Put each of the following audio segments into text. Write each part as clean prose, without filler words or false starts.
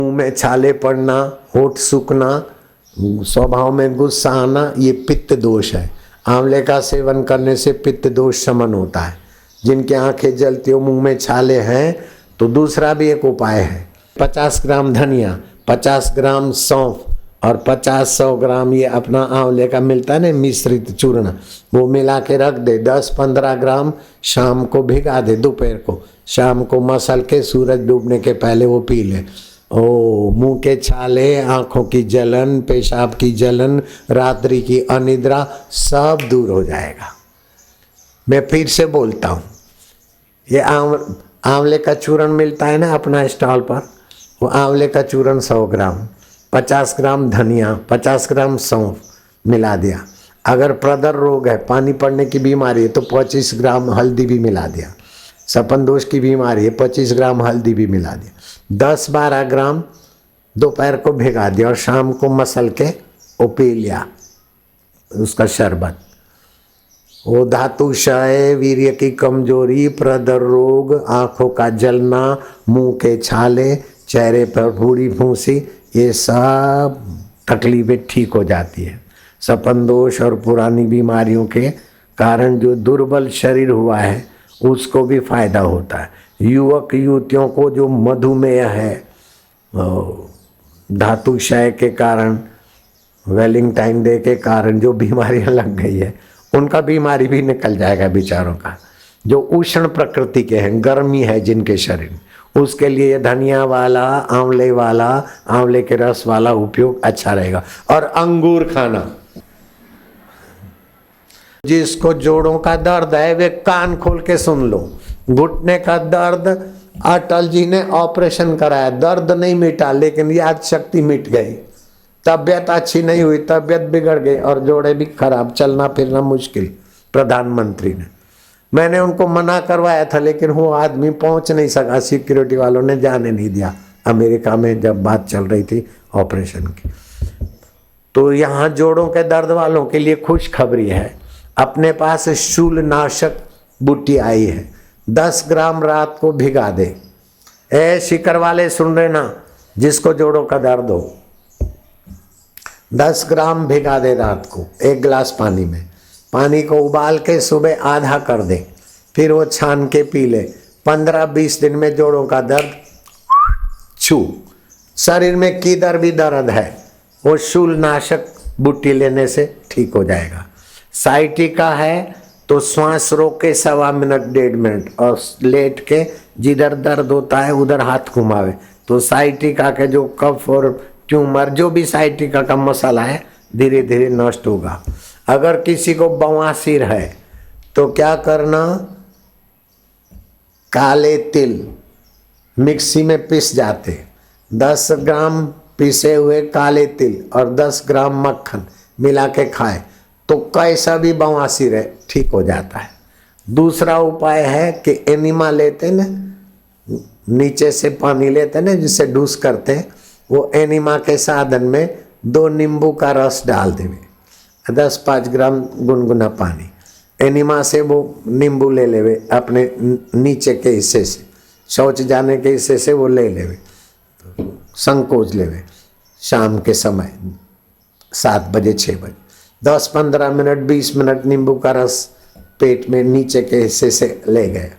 मुंह में छाले पड़ना, होठ सूखना, स्वभाव में गुस्सा आना, ये पित्त दोष है। आंवले का सेवन करने से पित्त दोष शमन होता है। जिनकी आंखें जलती हो, मुंह में छाले हैं, तो दूसरा भी एक उपाय है। 50 ग्राम धनिया, 50 ग्राम सौंफ और 50-100 ग्राम ये अपना आंवले का मिलता है ना मिश्रित चूर्ण, वो मिला के रख दे। 10-15 ग्राम शाम को भिगा दे, दोपहर को, शाम को मसल के सूरज डूबने के पहले वो पी ले। ओ, मुंह के छाले, आंखों की जलन, पेशाब की जलन, रात्रि की अनिद्रा सब दूर हो जाएगा। मैं फिर से बोलता हूँ, ये आंवले का चूर्ण मिलता है ना अपना स्टॉल पर, वो आंवले का चूर्ण 100 ग्राम, 50 ग्राम धनिया, 50 ग्राम सौंफ मिला दिया। अगर प्रदर रोग है, पानी पड़ने की बीमारी है, तो 25 ग्राम हल्दी भी मिला दिया। सपन दोष की बीमारी है, 25 ग्राम हल्दी भी मिला दिया। 10-12 ग्राम दोपहर को भिगा दिया और शाम को मसल के वो पी लिया उसका शरबत। वो धातु क्षय, वीर्य की कमजोरी, प्रदर रोग, आंखों का जलना, मुंह के छाले, चेहरे पर बूढ़ी फूंसी, ये सब तकलीफें ठीक हो जाती है। सपन दोष और पुरानी बीमारियों के कारण जो दुर्बल शरीर हुआ है उसको भी फायदा होता है। युवक युवतियों को जो मधुमेह है, धातु क्षय के कारण, वैलेंटाइन डे के कारण जो बीमारियां लग गई है, उनका बीमारी भी निकल जाएगा बेचारों का। जो उष्ण प्रकृति के हैं, गर्मी है जिनके शरीर, उसके लिए धनिया वाला, आंवले वाला, आंवले के रस वाला उपयोग अच्छा रहेगा। और अंगूर खाना, जिसको जोड़ों का दर्द है वे कान खोल के सुन लो। घुटने का दर्द, अटल जी ने ऑपरेशन कराया, दर्द नहीं मिटा लेकिन याद शक्ति मिट गई, तबीयत अच्छी नहीं हुई, तबीयत बिगड़ गई और जोड़े भी खराब, चलना फिरना मुश्किल। प्रधानमंत्री ने, मैंने उनको मना करवाया था लेकिन वो आदमी पहुंच नहीं सका, सिक्योरिटी वालों ने जाने नहीं दिया। अमेरिका में जब बात चल रही थी ऑपरेशन की, तो यहाँ जोड़ों के दर्द वालों के लिए खुशखबरी है, अपने पास शूलनाशक बूटी आई है। 10 ग्राम रात को भिगा दे। ए शिकर वाले सुन रहे ना, जिसको जोड़ों का दर्द हो, 10 ग्राम भिगा दे रात को 1 गिलास पानी में। पानी को उबाल के सुबह आधा कर दे, फिर वो छान के पी ले। 15-20 दिन में जोड़ों का दर्द छू। शरीर में किधर भी दर्द है वो शूलनाशक बूटी लेने से ठीक हो जाएगा। साइटिका है तो श्वास रोक के 1.25 मिनट 1.5 मिनट और लेट के जिधर दर्द होता है उधर हाथ घुमावे, तो साइटिका के जो कफ और ट्यूमर, जो भी साइटिका का मसाला है, धीरे धीरे नष्ट होगा। अगर किसी को बवासीर है तो क्या करना, काले तिल मिक्सी में पिस जाते, 10 ग्राम पिसे हुए काले तिल और 10 ग्राम मक्खन मिला के खाए तो कैसा भी बवासीर है ठीक हो जाता है। दूसरा उपाय है कि एनिमा लेते ना, नीचे से पानी लेते ना जिससे डूस करते, वो एनिमा के साधन में 2 नींबू का रस डाल देवे, 10-5 ग्राम गुनगुना पानी, एनिमा से वो नींबू ले लेवे अपने नीचे के हिस्से से, शौच जाने के हिस्से से वो ले लेवे, संकोच लेवे। शाम के समय 7 बजे 6 बजे 10-15 मिनट 20 मिनट नींबू का रस पेट में नीचे के हिस्से से ले गया।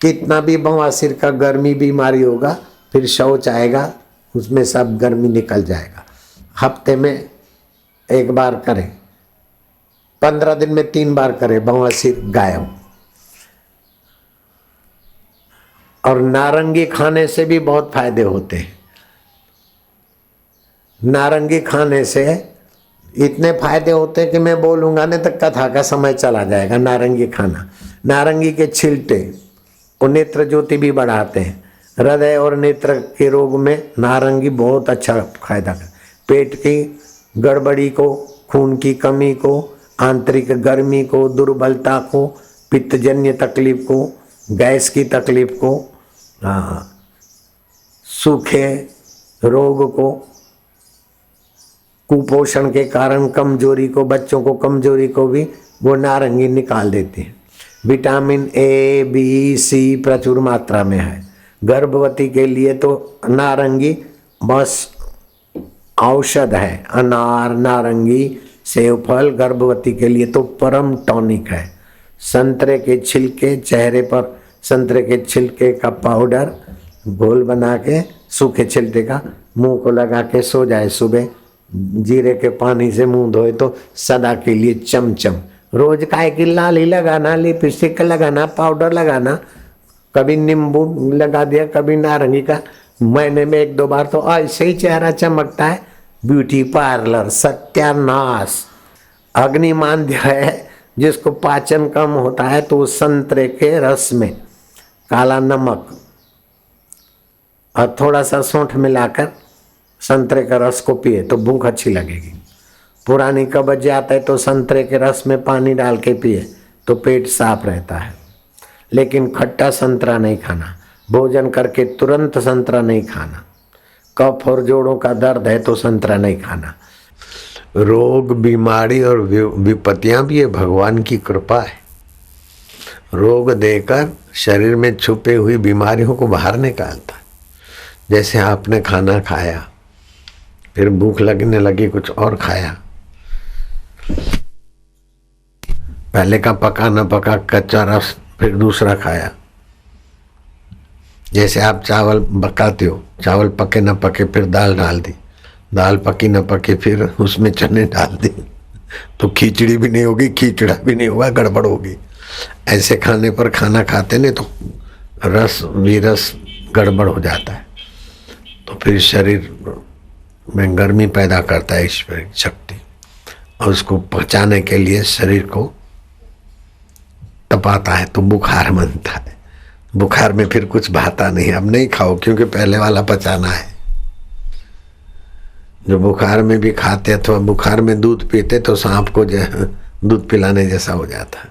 कितना भी बवासीर का गर्मी बीमारी होगा, फिर शौच आएगा, उसमें सब गर्मी निकल जाएगा। हफ्ते में 1 बार करें, 15 दिन में 3 बार करें, बवासीर गायब। और नारंगी खाने से भी बहुत फायदे होते हैं। नारंगी खाने से इतने फायदे होते हैं कि मैं बोलूंगा नहीं तो कथा का समय चला जाएगा। नारंगी खाना, नारंगी के छिलटे वो नेत्र ज्योति भी बढ़ाते हैं। हृदय और नेत्र के रोग में नारंगी बहुत अच्छा फायदा कर, पेट की गड़बड़ी को, खून की कमी को, आंतरिक गर्मी को, दुर्बलता को, पित्तजन्य तकलीफ को, गैस की तकलीफ को, सूखे रोग को, कुपोषण के कारण कमजोरी को, बच्चों को कमजोरी को भी वो नारंगी निकाल देती है। विटामिन ए, बी, सी प्रचुर मात्रा में है। गर्भवती के लिए तो नारंगी बस औषध है। अनार, नारंगी, सेब फल गर्भवती के लिए तो परम टॉनिक है। संतरे के छिलके, चेहरे पर संतरे के छिलके का पाउडर घोल बना के सूखे छिलके का मुंह को लगा के सो जाए, सुबह जीरे के पानी से मुंह धोए तो सदा के लिए चमचम। रोज काय की लाली लगाना, लिपस्टिक लगाना, पाउडर लगाना, कभी नींबू लगा दिया, कभी नारंगी का, महीने में 1-2 बार तो ऐसे ही चेहरा चमकता है। ब्यूटी पार्लर सत्यानाश। अग्निमांद्य है, जिसको पाचन कम होता है तो संतरे के रस में काला नमक और थोड़ा सा सौंठ मिलाकर संतरे का रस को पिए तो भूख अच्छी लगेगी। पुरानी कब्जियत है तो संतरे के रस में पानी डाल के पिए तो पेट साफ रहता है। लेकिन खट्टा संतरा नहीं खाना, भोजन करके तुरंत संतरा नहीं खाना। कफ और जोड़ों का दर्द है तो संतरा नहीं खाना। रोग, बीमारी और विपत्तियां भी ये भगवान की कृपा है। रोग देकर शरीर में छुपे हुई बीमारियों को बाहर निकालता है। जैसे आपने खाना खाया, फिर भूख लगने लगी, कुछ और खाया, पहले का पका न पका कच्चा रस फिर दूसरा खाया। जैसे आप चावल पकाते हो, चावल पके न पके फिर दाल डाल दी, दाल पकी न पकी फिर उसमें चने डाल दी, तो खिचड़ी भी नहीं होगी, खिचड़ा भी नहीं होगा, गड़बड़ होगी। ऐसे खाने पर खाना खाते नहीं तो रस विरस गड़बड़ हो जाता है, तो फिर शरीर में गर्मी पैदा करता है ईश्वरीय शक्ति, और उसको पचाने के लिए शरीर को तपाता है तो बुखार बनता है। बुखार में फिर कुछ भाता नहीं, अब नहीं खाओ क्योंकि पहले वाला पचाना है। जो बुखार में भी खाते अथवा बुखार में दूध पीते तो सांप को दूध पिलाने जैसा हो जाता है।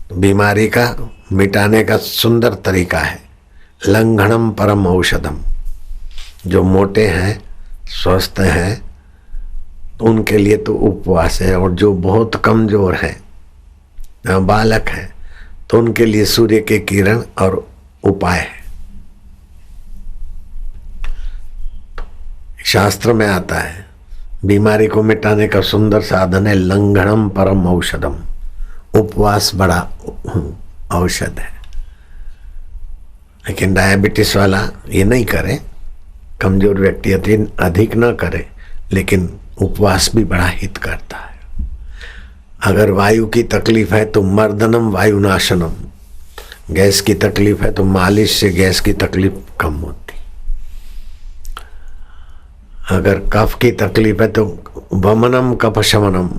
तो बीमारी का मिटाने का सुंदर तरीका है लंघनम परम औषधम। जो मोटे हैं, स्वस्थ हैं, तो उनके लिए तो उपवास है, और जो बहुत कमजोर हैं, बालक हैं, तो उनके लिए सूर्य के किरण और उपाय है। शास्त्र में आता है बीमारी को मिटाने का सुंदर साधन है लंघनम परम औषधम। उपवास बड़ा औषध है। लेकिन डायबिटीज वाला ये नहीं करे, कमजोर व्यक्ति अधिक ना करे, लेकिन उपवास भी बड़ा हित करता है। अगर वायु की तकलीफ है तो मर्दनम वायुनाशनम, गैस की तकलीफ है तो मालिश से गैस की तकलीफ कम होती। अगर कफ की तकलीफ है तो वमनम कफ शमनम,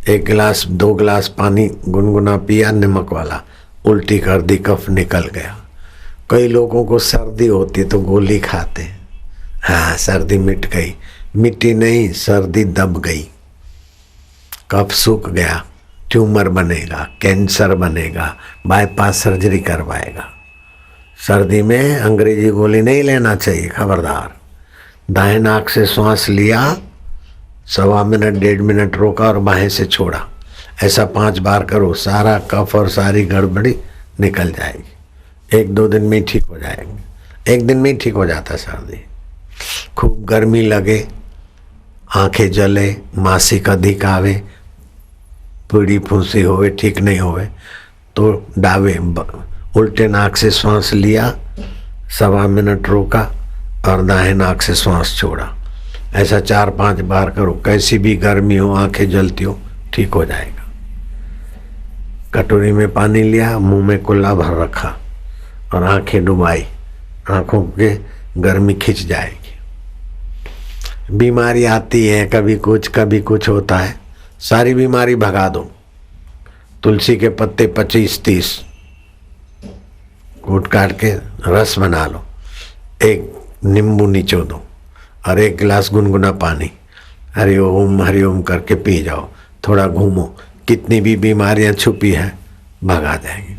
1 गिलास 2 गिलास पानी गुनगुना पिया नमक वाला, उल्टी कर दी, कफ निकल गया। कई लोगों को सर्दी होती तो गोली खाते, हाँ सर्दी मिट गई, मिट्टी नहीं, सर्दी दब गई, कफ सूख गया, ट्यूमर बनेगा, कैंसर बनेगा, बाईपास सर्जरी करवाएगा। सर्दी में अंग्रेजी गोली नहीं लेना चाहिए, खबरदार। दाएं नाक से श्वास लिया, 1.25 मिनट 1.5 मिनट रोका और बाएं से छोड़ा। ऐसा 5 बार करो, सारा कफ और सारी गड़बड़ी निकल जाएगी। 1-2 दिन में ही ठीक हो जाएंगे। 1 दिन में ही ठीक हो जाता है सर्दी। खूब गर्मी लगे, आंखें जले, मासिक अधिक आवे, पीड़ी फुंसी होवे, ठीक नहीं होवे तो डावे उल्टे नाक से श्वास लिया, 1.25 मिनट रोका और दाएं नाक से श्वास छोड़ा। ऐसा 4-5 बार करो। कैसी भी गर्मी हो, आंखें जलती हो, ठीक हो जाएगा। कटोरी में पानी लिया, मुंह में कुल्ला भर रखा और आंखें डुबाई, आंखों के गर्मी खिंच जाएगी। बीमारी आती है, कभी कुछ होता है, सारी बीमारी भगा दो। तुलसी के पत्ते 25-30 कूट काट के रस बना लो, 1 नींबू निचो दो और 1 गिलास गुनगुना पानी हरिओम करके पी जाओ। थोड़ा घूमो, कितनी भी बीमारियां छुपी है भगा जाएंगी।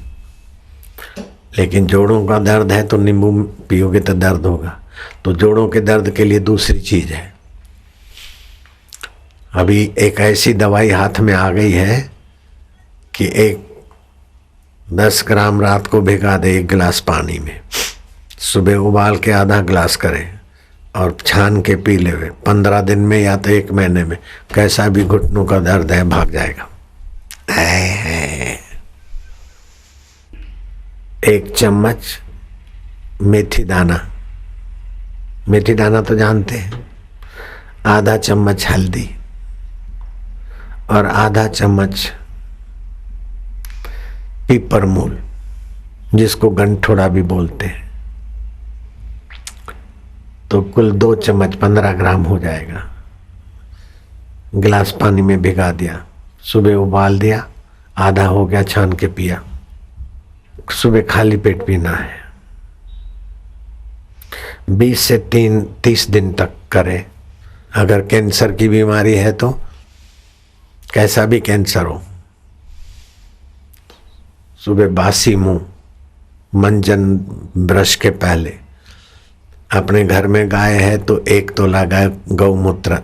लेकिन जोड़ों का दर्द है तो नींबू पियोगे तो दर्द होगा, तो जोड़ों के दर्द के लिए दूसरी चीज है। अभी एक ऐसी दवाई हाथ में आ गई है कि 10 ग्राम रात को भिगा दे 1 गिलास पानी में, सुबह उबाल के आधा ग्लास करें और छान के पी ले। 15 दिन में या तो 1 महीने में कैसा भी घुटनों का दर्द है भाग जाएगा। है। 1 चम्मच मेथी दाना, मेथी दाना तो जानते हैं, आधा चम्मच हल्दी और आधा चम्मच पीपरमूल, जिसको गंठोड़ा भी बोलते हैं, तो कुल 2 चम्मच 15 ग्राम हो जाएगा। गिलास पानी में भिगा दिया, सुबह उबाल दिया, आधा हो गया छान के पिया। सुबह खाली पेट पीना है। 20 से 30 दिन तक करें। अगर कैंसर की बीमारी है तो कैसा भी कैंसर हो, सुबह बासी मुंह मंजन ब्रश के पहले, अपने घर में गाय है तो 1 तोला गाय गौमूत्र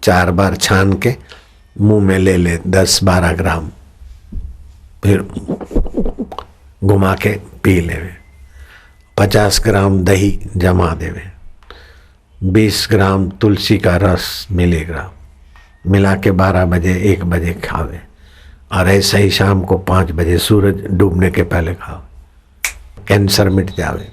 4 बार छान के मुंह में ले ले 10-12 ग्राम, फिर घुमा के पी ले। 50 ग्राम दही जमा देवे, 20 ग्राम तुलसी का रस मिलेगा, मिला के 12 बजे 1 बजे खावे और ऐसे ही शाम को 5 बजे सूरज डूबने के पहले खाओ। कैंसर मिट जावे।